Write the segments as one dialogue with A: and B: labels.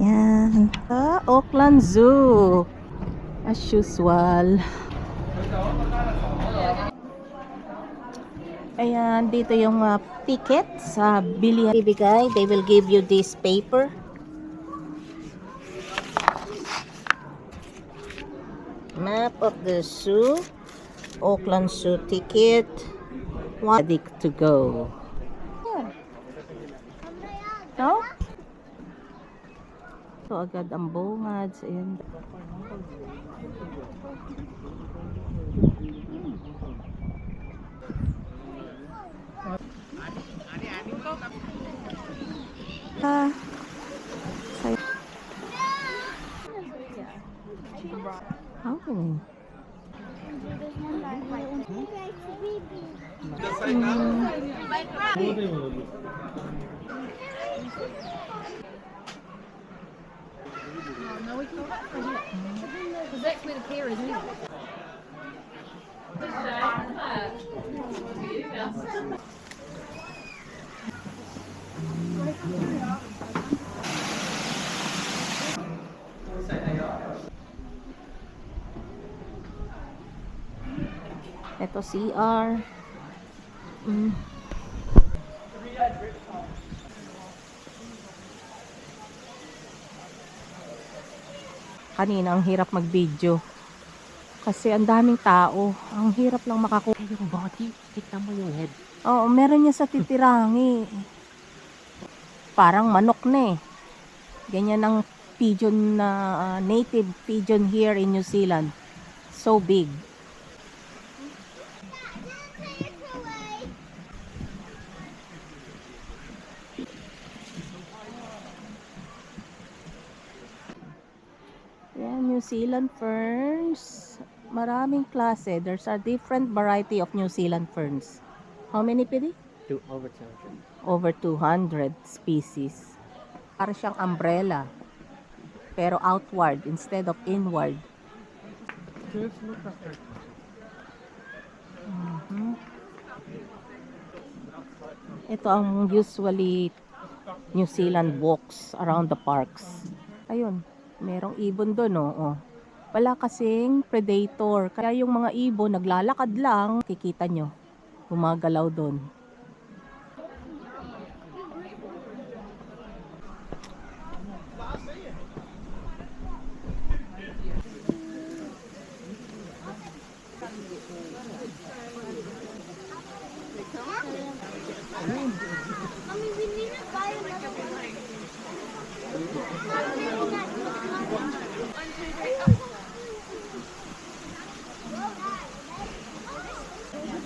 A: Yan. Sa Auckland Zoo. As usual. Ayan, dito yung ticket sa bilihan. Ibigay, they will give you this paper. Map of the zoo. Auckland Zoo ticket. Ready to go. Yeah. No? Ito agad ang bungads. Ayan. Okay.
B: No, we can go back from here. Because that's where the pier is, isn't it?
A: Ito CR. Kanina ang hirap mag-video. Kasi ang daming tao. Ang hirap lang makakuha.
C: Yung body, tignan mo yung head.
A: Oo, meron niya sa titirangi. Parang manok na eh. Ganyan ang pigeon na native pigeon here in New Zealand. So big. Yan, New Zealand ferns. Maraming klase. There's a different variety of New Zealand ferns. How many, Pidi?
C: Over 200.
A: Over 200 species. Para siyang umbrella. Pero outward instead of inward. Ito ang usually New Zealand walks around the parks. Ayun, merong ibon doon, oh. Wala kasing predator. Kaya yung mga ibon naglalakad lang, kikita nyo. Gumagalaw doon.
D: Mommy, we need to buy another one.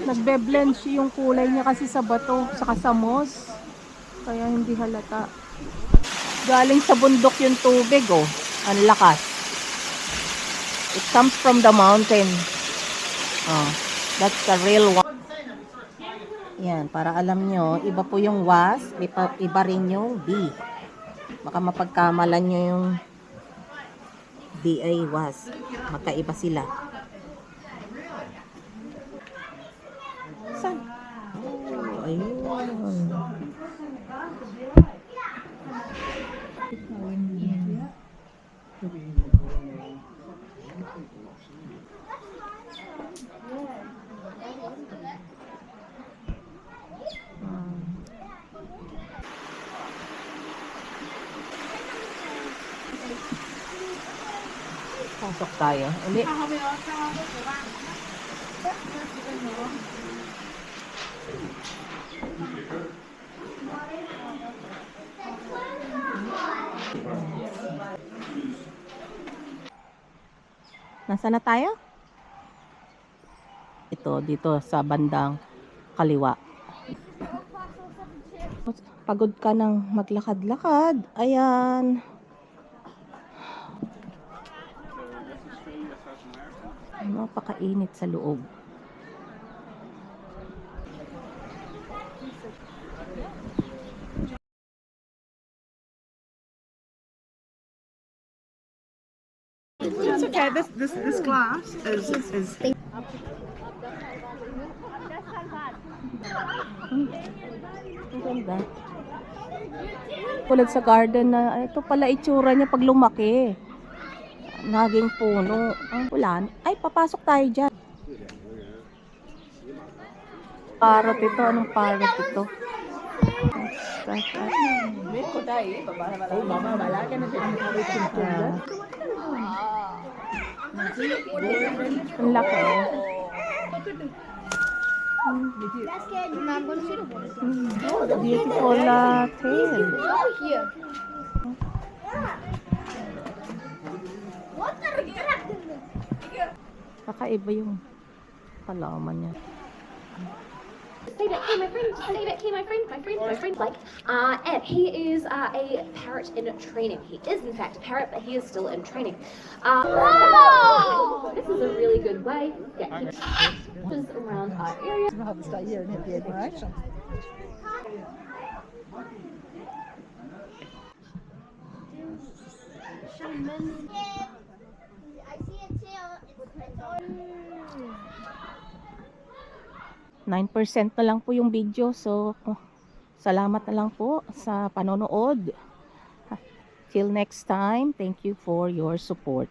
A: Nagbe-blend siya yung kulay niya kasi sa bato, saka sa moss. Kaya hindi halata. Galing sa bundok yung tubig, oh. Ang lakas. It comes from the mountain. Oh, that's the real one. Yan, para alam nyo, iba po yung wasp, iba rin yung bee. Baka mapagkamalan nyo yung bee ay wasp. Magkaiba sila. Saan? Oh, ayun. Pasok tayo. Uli. Nasaan na tayo? Ito, dito sa bandang kaliwa. Pagod ka ng maglakad-lakad. Ayan. Napakainit sa loob.
E: It's okay. This glass is
A: Ang ganda. Tulad sa garden na ito pala itsura niya pag lumaki. Naging puno. Ang ulan. Ay, papasok tayo dyan. Parrot ito. Anong parrot ito? Ang laki.
D: That's scared. I'm not going to see the water.
A: Beautiful tail.
D: Over here. What the heck?
A: Kakaiba yung kalaman niya.
F: Stay back here, my friend. Stay back here, my friend. My friend, like, Ed. He is a parrot in training. He is, in fact, a parrot, but he is still in training. This is a really good way to get him around our area.
D: I see a tail. It's on.
A: 9% na lang po yung video. So, salamat na lang po sa panonood. Till next time, thank you for your support.